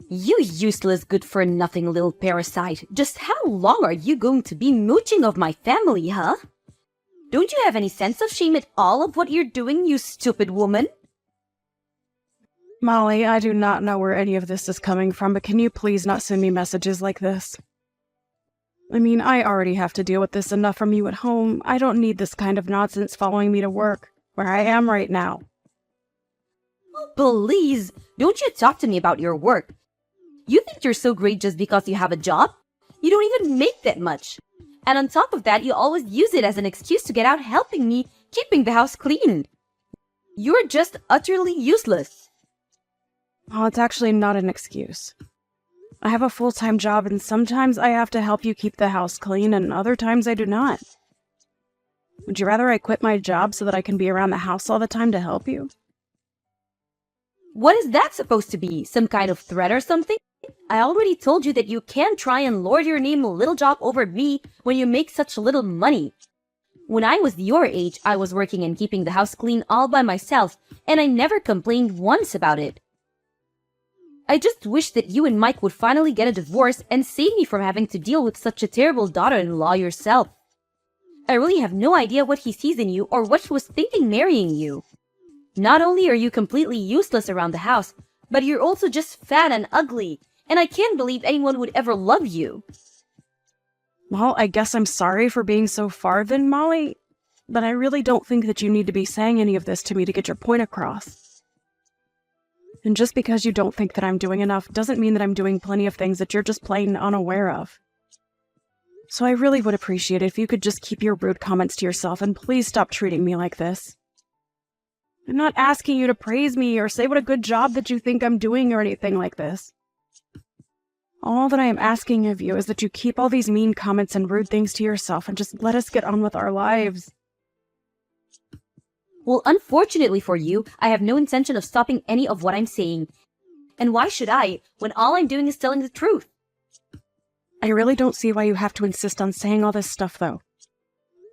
You useless good-for-nothing little parasite. Just how long are you going to be mooching of my family, huh? Don't you have any sense of shame at all of what you're doing, you stupid woman? Molly, I do not know where any of this is coming from, but can you please not send me messages like this? I mean, I already have to deal with this enough from you at home. I don't need this kind of nonsense following me to work, where I am right now. Oh, please, don't you talk to me about your work. You think you're so great just because you have a job? You don't even make that much. And on top of that, you always use it as an excuse to get out helping me keeping the house clean. You're just utterly useless. Oh, it's actually not an excuse. I have a full-time job, and sometimes I have to help you keep the house clean, and other times I do not. Would you rather I quit my job so that I can be around the house all the time to help you? What is that supposed to be? Some kind of threat or something? I already told you that you can't try and lord your name a little job over me when you make such little money. When I was your age, I was working and keeping the house clean all by myself, and I never complained once about it. I just wish that you and Mike would finally get a divorce and save me from having to deal with such a terrible daughter-in-law yourself. I really have no idea what he sees in you or what he was thinking marrying you. Not only are you completely useless around the house, but you're also just fat and ugly, and I can't believe anyone would ever love you. Well, I guess I'm sorry for being so far then, Molly, but I really don't think that you need to be saying any of this to me to get your point across. And just because you don't think that I'm doing enough doesn't mean that I'm doing plenty of things that you're just plain unaware of. So I really would appreciate it if you could just keep your rude comments to yourself and please stop treating me like this. I'm not asking you to praise me or say what a good job that you think I'm doing or anything like this. All that I am asking of you is that you keep all these mean comments and rude things to yourself and just let us get on with our lives. Well, unfortunately for you, I have no intention of stopping any of what I'm saying. And why should I, when all I'm doing is telling the truth? I really don't see why you have to insist on saying all this stuff, though.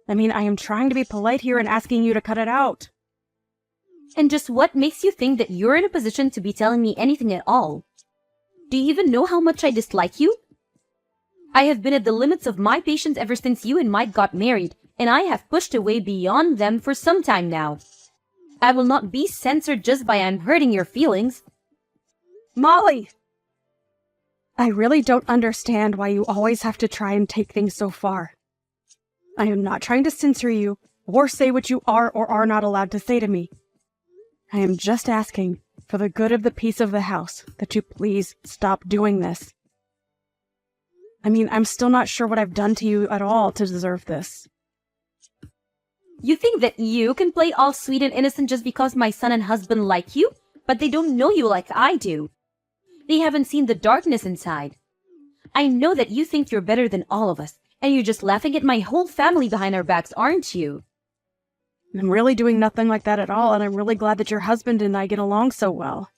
I mean, I am trying to be polite here and asking you to cut it out. And just what makes you think that you're in a position to be telling me anything at all? Do you even know how much I dislike you? I have been at the limits of my patience ever since you and Mike got married, and I have pushed away beyond them for some time now. I will not be censored just by I'm hurting your feelings. Molly! I really don't understand why you always have to try and take things so far. I am not trying to censor you, or say what you are or are not allowed to say to me. I am just asking, for the good of the peace of the house, that you please stop doing this. I mean, I'm still not sure what I've done to you at all to deserve this. You think that you can play all sweet and innocent just because my son and husband like you, but they don't know you like I do. They haven't seen the darkness inside. I know that you think you're better than all of us, and you're just laughing at my whole family behind our backs, aren't you? I'm really doing nothing like that at all, and I'm really glad that your husband and I get along so well.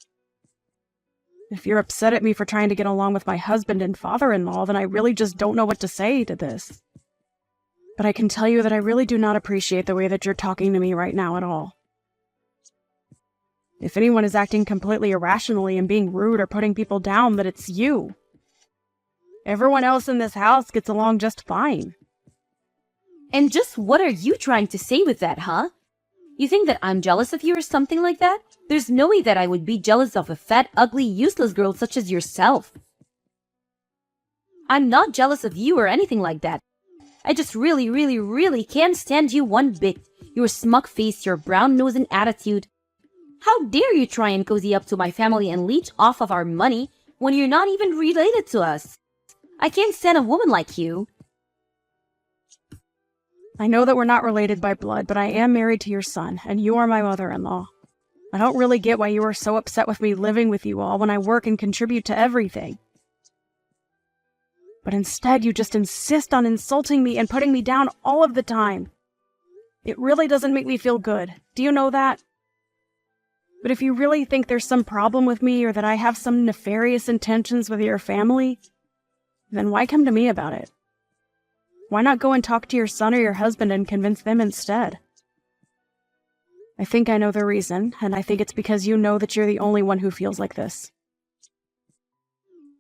If you're upset at me for trying to get along with my husband and father-in-law, then I really just don't know what to say to this. But I can tell you that I really do not appreciate the way that you're talking to me right now at all. If anyone is acting completely irrationally and being rude or putting people down, then it's you. Everyone else in this house gets along just fine. And just what are you trying to say with that, huh? You think that I'm jealous of you or something like that? There's no way that I would be jealous of a fat, ugly, useless girl such as yourself. I'm not jealous of you or anything like that. I just really can't stand you one bit. Your smug face, your brown nose and attitude. How dare you try and cozy up to my family and leech off of our money when you're not even related to us? I can't stand a woman like you. I know that we're not related by blood, but I am married to your son, and you are my mother-in-law. I don't really get why you are so upset with me living with you all when I work and contribute to everything. But instead, you just insist on insulting me and putting me down all of the time. It really doesn't make me feel good. Do you know that? But if you really think there's some problem with me or that I have some nefarious intentions with your family, then why come to me about it? Why not go and talk to your son or your husband and convince them instead? I think I know the reason, and I think it's because you know that you're the only one who feels like this.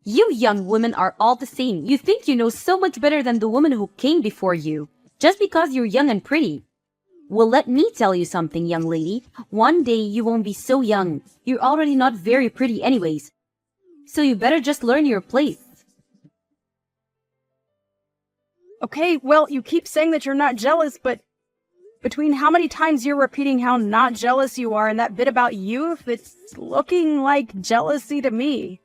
You young women are all the same. You think you know so much better than the woman who came before you, just because you're young and pretty. Well, let me tell you something, young lady. One day you won't be so young. You're already not very pretty anyways. So you better just learn your place. Okay, well, you keep saying that you're not jealous, but between how many times you're repeating how not jealous you are and that bit about youth, it's looking like jealousy to me.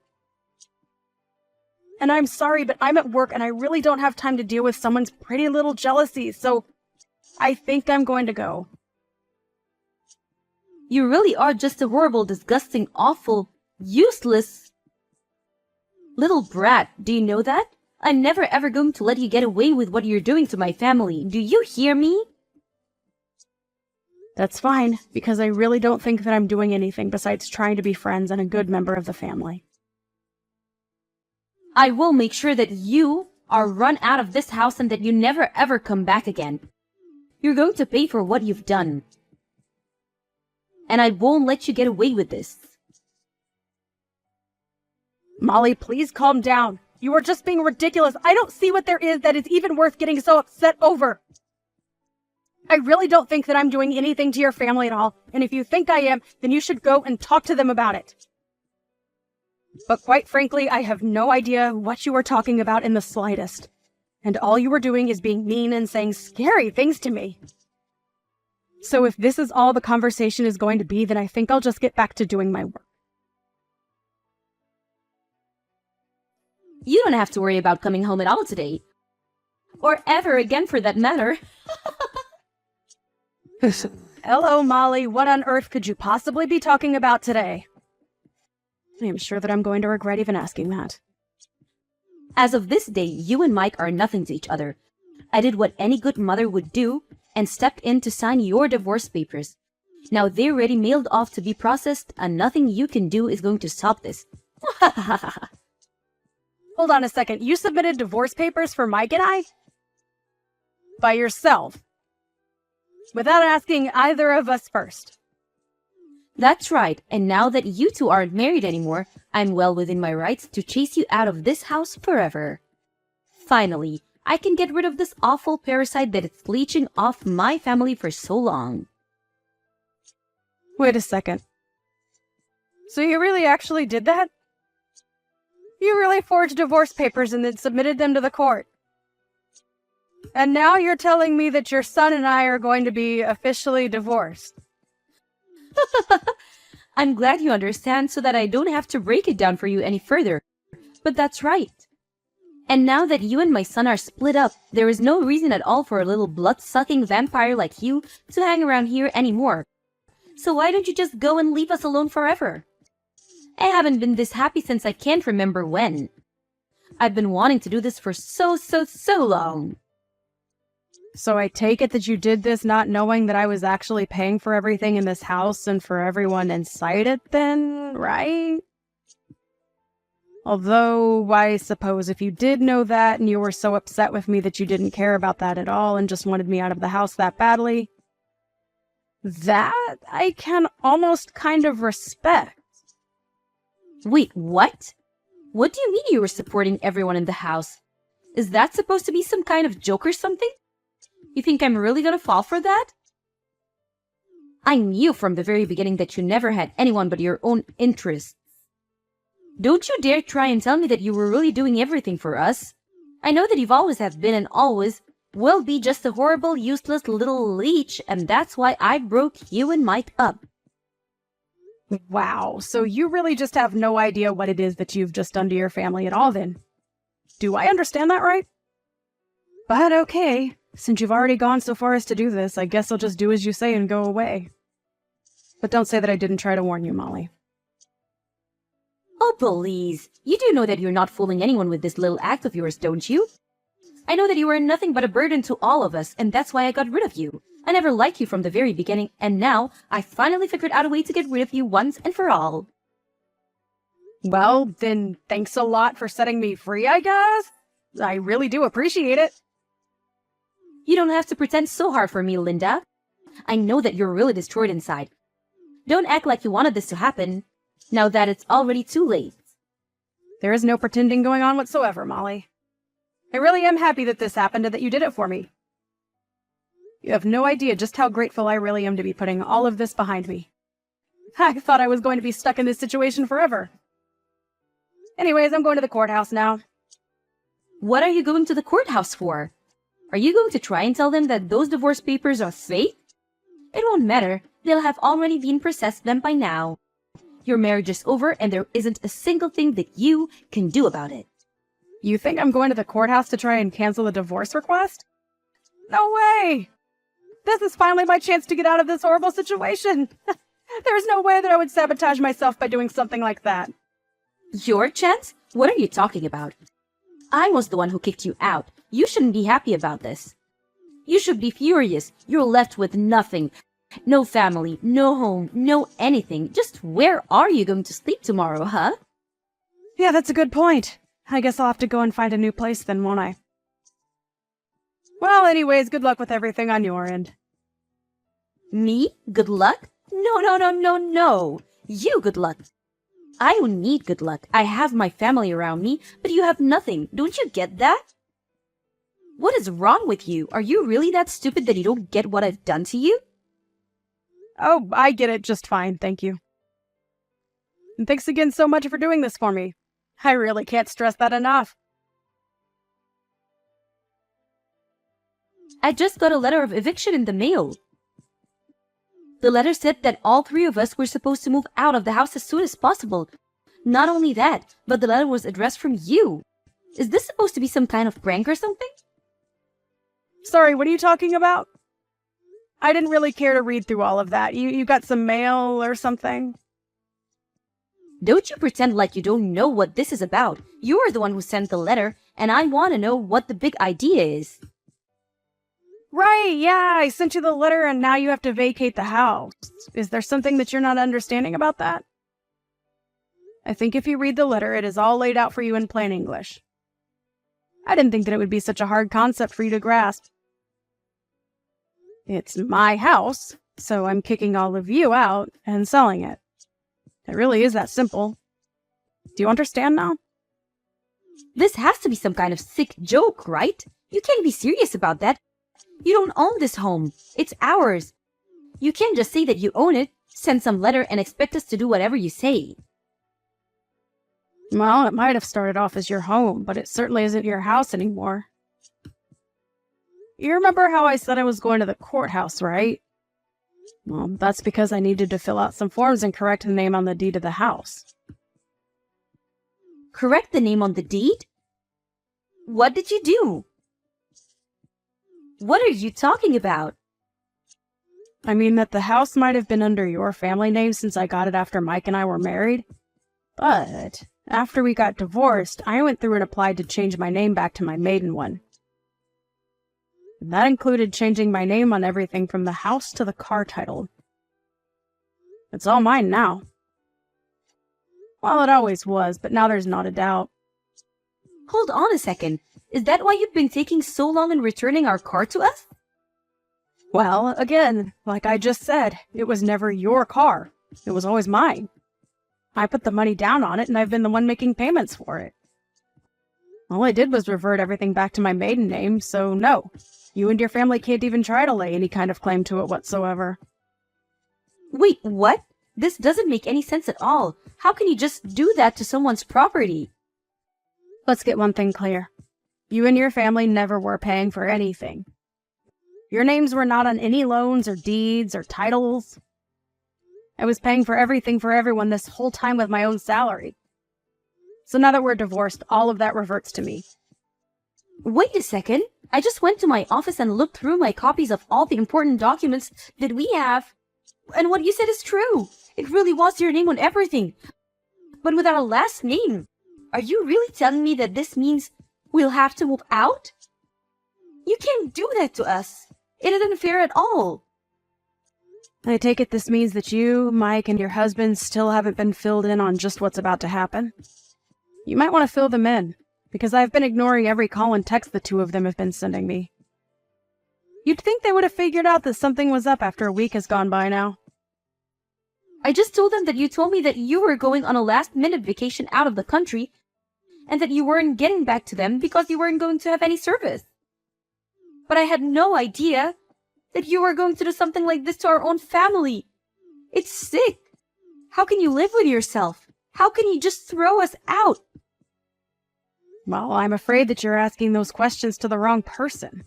And I'm sorry, but I'm at work and I really don't have time to deal with someone's pretty little jealousy, so I think I'm going to go. You really are just a horrible, disgusting, awful, useless little brat. Do you know that? I'm never ever going to let you get away with what you're doing to my family. Do you hear me? That's fine, because I really don't think that I'm doing anything besides trying to be friends and a good member of the family. I will make sure that you are run out of this house and that you never ever come back again. You're going to pay for what you've done. And I won't let you get away with this. Molly, please calm down. You are just being ridiculous. I don't see what there is that is even worth getting so upset over. I really don't think that I'm doing anything to your family at all, and if you think I am, then you should go and talk to them about it. But quite frankly, I have no idea what you are talking about in the slightest. And all you are doing is being mean and saying scary things to me. So if this is all the conversation is going to be, then I think I'll just get back to doing my work. You don't have to worry about coming home at all today. Or ever again for that matter. Hello, Molly. What on earth could you possibly be talking about today? I am sure that I'm going to regret even asking that. As of this day, you and Mike are nothing to each other. I did what any good mother would do and stepped in to sign your divorce papers. Now they're ready mailed off to be processed, and nothing you can do is going to stop this. Hold on a second. You submitted divorce papers for Mike and I? By yourself? Without asking either of us first? That's right, and now that you two aren't married anymore, I'm well within my rights to chase you out of this house forever. Finally, I can get rid of this awful parasite that is leeching off my family for so long. Wait a second. So you really actually did that? You really forged divorce papers and then submitted them to the court? And now you're telling me that your son and I are going to be officially divorced? I'm glad you understand so that I don't have to break it down for you any further. But that's right. And now that you and my son are split up, there is no reason at all for a little blood-sucking vampire like you to hang around here anymore. So why don't you just go and leave us alone forever? I haven't been this happy since I can't remember when. I've been wanting to do this for so long. So I take it that you did this not knowing that I was actually paying for everything in this house and for everyone inside it then, right? Although, I suppose if you did know that and you were so upset with me that you didn't care about that at all and just wanted me out of the house that badly, that I can almost kind of respect. Wait, what? What do you mean you were supporting everyone in the house? Is that supposed to be some kind of joke or something? You think I'm really gonna fall for that? I knew from the very beginning that you never had anyone but your own interests. Don't you dare try and tell me that you were really doing everything for us. I know that you've always have been and always will be just a horrible, useless little leech, and that's why I broke you and Mike up. Wow, so you really just have no idea what it is that you've just done to your family at all then. Do I understand that right? But okay, since you've already gone so far as to do this, I guess I'll just do as you say and go away. But don't say that I didn't try to warn you, Molly. Oh, please. You do know that you're not fooling anyone with this little act of yours, don't you? I know that you were nothing but a burden to all of us, and that's why I got rid of you. I never liked you from the very beginning, and now I finally figured out a way to get rid of you once and for all. Well, then thanks a lot for setting me free, I guess. I really do appreciate it. You don't have to pretend so hard for me, Linda. I know that you're really destroyed inside. Don't act like you wanted this to happen, now that it's already too late. There is no pretending going on whatsoever, Molly. I really am happy that this happened and that you did it for me. You have no idea just how grateful I really am to be putting all of this behind me. I thought I was going to be stuck in this situation forever. Anyways, I'm going to the courthouse now. What are you going to the courthouse for? Are you going to try and tell them that those divorce papers are fake? It won't matter. They'll have already been processed them by now. Your marriage is over and there isn't a single thing that you can do about it. You think I'm going to the courthouse to try and cancel the divorce request? No way! This is finally my chance to get out of this horrible situation. There's no way that I would sabotage myself by doing something like that. Your chance? What are you talking about? I was the one who kicked you out. You shouldn't be happy about this. You should be furious. You're left with nothing. No family, no home, no anything. Just where are you going to sleep tomorrow, huh? Yeah, that's a good point. I guess I'll have to go and find a new place then, won't I? Well, anyways, good luck with everything on your end. Me? Good luck? No. You good luck. I don't need good luck. I have my family around me, but you have nothing. Don't you get that? What is wrong with you? Are you really that stupid that you don't get what I've done to you? Oh, I get it just fine, thank you. And thanks again so much for doing this for me. I really can't stress that enough. I just got a letter of eviction in the mail. The letter said that all three of us were supposed to move out of the house as soon as possible. Not only that, but the letter was addressed from you. Is this supposed to be some kind of prank or something? Sorry, what are you talking about? I didn't really care to read through all of that. You got some mail or something? Don't you pretend like you don't know what this is about. You're the one who sent the letter, and I want to know what the big idea is. Right, yeah, I sent you the letter and now you have to vacate the house. Is there something that you're not understanding about that? I think if you read the letter, it is all laid out for you in plain English. I didn't think that it would be such a hard concept for you to grasp. It's my house, so I'm kicking all of you out and selling it. It really is that simple. Do you understand now? This has to be some kind of sick joke, right? You can't be serious about that. You don't own this home. It's ours. You can't just say that you own it, send some letter, and expect us to do whatever you say. Well, it might have started off as your home, but it certainly isn't your house anymore. You remember how I said I was going to the courthouse, right? Well, that's because I needed to fill out some forms and correct the name on the deed of the house. Correct the name on the deed? What did you do? What are you talking about? I mean that the house might have been under your family name since I got it after Mike and I were married. But after we got divorced, I went through and applied to change my name back to my maiden one. And that included changing my name on everything from the house to the car title. It's all mine now. Well, it always was, but now there's not a doubt. Hold on a second. Is that why you've been taking so long in returning our car to us? Well, again, like I just said, it was never your car. It was always mine. I put the money down on it, and I've been the one making payments for it. All I did was revert everything back to my maiden name, so no. You and your family can't even try to lay any kind of claim to it whatsoever. Wait, what? This doesn't make any sense at all. How can you just do that to someone's property? Let's get one thing clear. You and your family never were paying for anything. Your names were not on any loans or deeds or titles. I was paying for everything for everyone this whole time with my own salary. So now that we're divorced, all of that reverts to me. Wait a second. I just went to my office and looked through my copies of all the important documents that we have. And what you said is true. It really was your name on everything. But with our last name, are you really telling me that this means we'll have to move out? You can't do that to us. It isn't fair at all. I take it this means that you, Mike, and your husband still haven't been filled in on just what's about to happen. You might want to fill them in, because I've been ignoring every call and text the two of them have been sending me. You'd think they would have figured out that something was up after a week has gone by now. I just told them that you told me that you were going on a last-minute vacation out of the country, and that you weren't getting back to them because you weren't going to have any service. But I had no idea that you were going to do something like this to our own family. It's sick. How can you live with yourself? How can you just throw us out? Well, I'm afraid that you're asking those questions to the wrong person.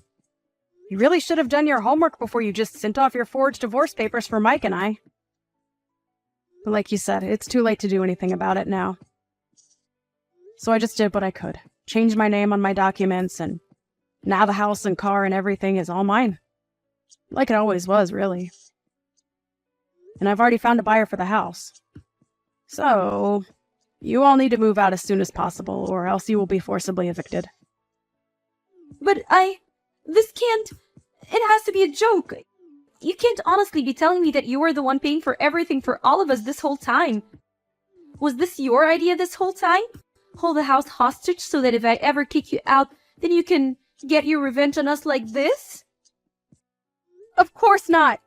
You really should have done your homework before you just sent off your forged divorce papers for Mike and I. But like you said, it's too late to do anything about it now. So I just did what I could. Changed my name on my documents, and now the house and car and everything is all mine. Like it always was, really. And I've already found a buyer for the house. So, you all need to move out as soon as possible, or else you will be forcibly evicted. But this can't... It has to be a joke. You can't honestly be telling me that you were the one paying for everything for all of us this whole time. Was this your idea this whole time? Hold the house hostage so that if I ever kick you out, then you can get your revenge on us like this? Of course not!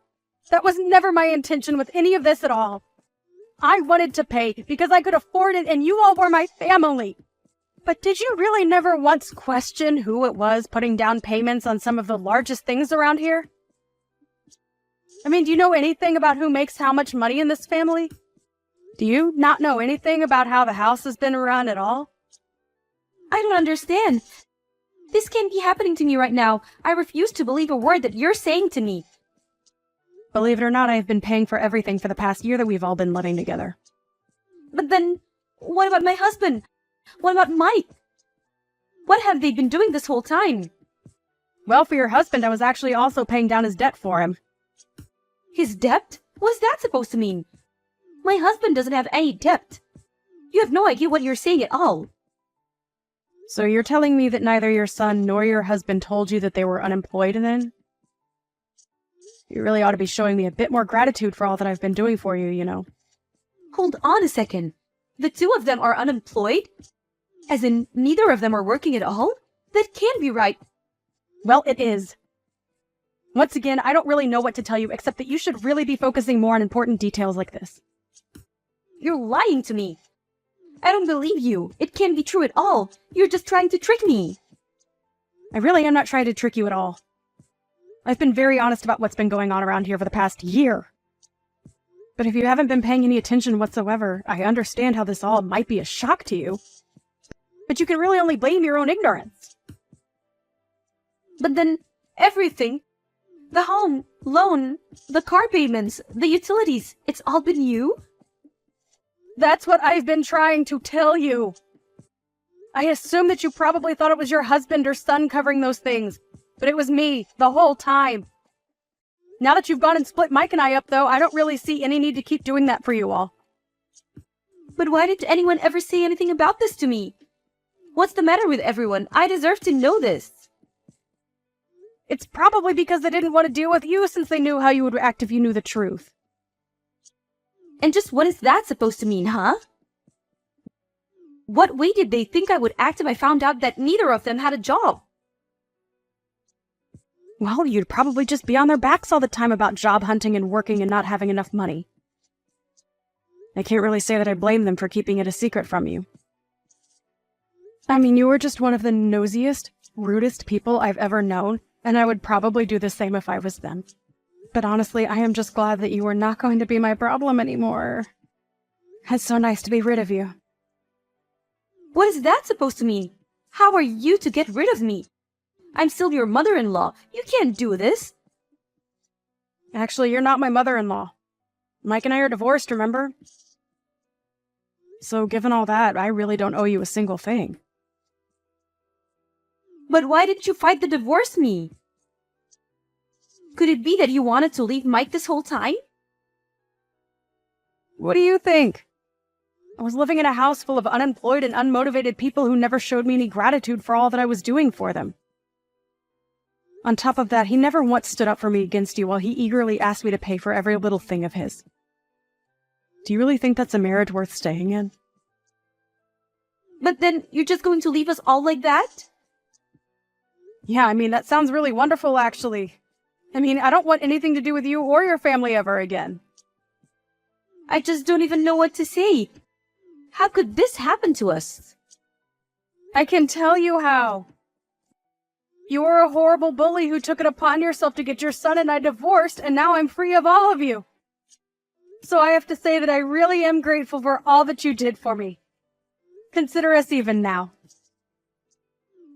That was never my intention with any of this at all. I wanted to pay because I could afford it and you all were my family. But did you really never once question who it was putting down payments on some of the largest things around here? I mean, do you know anything about who makes how much money in this family? Do you not know anything about how the house has been run at all? I don't understand. This can't be happening to me right now. I refuse to believe a word that you're saying to me. Believe it or not, I have been paying for everything for the past year that we've all been living together. But then, what about my husband? What about Mike? What have they been doing this whole time? Well, for your husband, I was actually also paying down his debt for him. His debt? What's that supposed to mean? My husband doesn't have any debt. You have no idea what you're saying at all. So you're telling me that neither your son nor your husband told you that they were unemployed then? You really ought to be showing me a bit more gratitude for all that I've been doing for you, you know. Hold on a second. The two of them are unemployed? As in, neither of them are working at all? That can't be right. Well, it is. Once again, I don't really know what to tell you, except that you should really be focusing more on important details like this. You're lying to me. I don't believe you. It can't be true at all. You're just trying to trick me. I really am not trying to trick you at all. I've been very honest about what's been going on around here for the past year. But if you haven't been paying any attention whatsoever, I understand how this all might be a shock to you. But you can really only blame your own ignorance. But then, everything, the home, loan, the car payments, the utilities, it's all been you? That's what I've been trying to tell you. I assume that you probably thought it was your husband or son covering those things. But it was me, the whole time. Now that you've gone and split Mike and I up, though, I don't really see any need to keep doing that for you all. But why didn't anyone ever say anything about this to me? What's the matter with everyone? I deserve to know this. It's probably because they didn't want to deal with you since they knew how you would act if you knew the truth. And just what is that supposed to mean, huh? What way did they think I would act if I found out that neither of them had a job? Well, you'd probably just be on their backs all the time about job hunting and working and not having enough money. I can't really say that I blame them for keeping it a secret from you. I mean, you were just one of the nosiest, rudest people I've ever known, and I would probably do the same if I was them. But honestly, I am just glad that you are not going to be my problem anymore. It's so nice to be rid of you. What is that supposed to mean? How are you to get rid of me? I'm still your mother-in-law. You can't do this. Actually, you're not my mother-in-law. Mike and I are divorced, remember? So given all that, I really don't owe you a single thing. But why didn't you fight to divorce me? Could it be that you wanted to leave Mike this whole time? What do you think? I was living in a house full of unemployed and unmotivated people who never showed me any gratitude for all that I was doing for them. On top of that, he never once stood up for me against you while he eagerly asked me to pay for every little thing of his. Do you really think that's a marriage worth staying in? But then, you're just going to leave us all like that? Yeah, I mean, that sounds really wonderful, actually. I mean, I don't want anything to do with you or your family ever again. I just don't even know what to say. How could this happen to us? I can tell you how. You were a horrible bully who took it upon yourself to get your son and I divorced, and now I'm free of all of you. So I have to say that I really am grateful for all that you did for me. Consider us even now.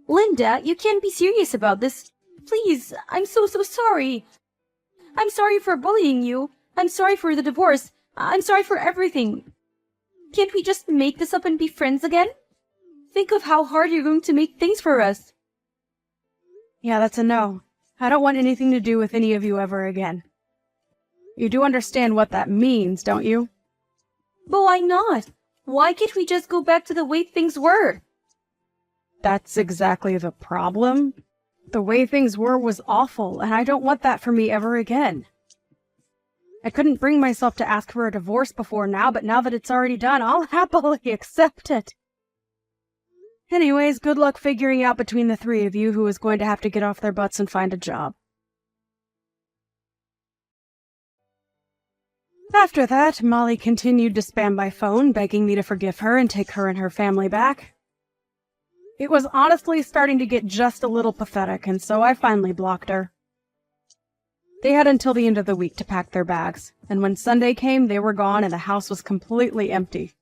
Linda, you can't be serious about this. Please, I'm so sorry. I'm sorry for bullying you. I'm sorry for the divorce. I'm sorry for everything. Can't we just make this up and be friends again? Think of how hard you're going to make things for us. Yeah, that's a no. I don't want anything to do with any of you ever again. You do understand what that means, don't you? But why not? Why can't we just go back to the way things were? That's exactly the problem. The way things were was awful, and I don't want that for me ever again. I couldn't bring myself to ask for a divorce before now, but now that it's already done, I'll happily accept it. Anyways, good luck figuring out between the three of you who is going to have to get off their butts and find a job. After that, Molly continued to spam my phone, begging me to forgive her and take her and her family back. It was honestly starting to get just a little pathetic, and so I finally blocked her. They had until the end of the week to pack their bags, and when Sunday came, they were gone and the house was completely empty.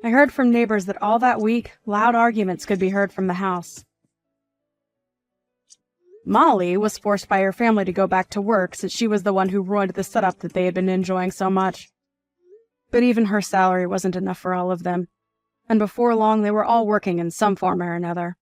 I heard from neighbors that all that week, loud arguments could be heard from the house. Molly was forced by her family to go back to work since she was the one who ruined the setup that they had been enjoying so much. But even her salary wasn't enough for all of them, and before long they were all working in some form or another.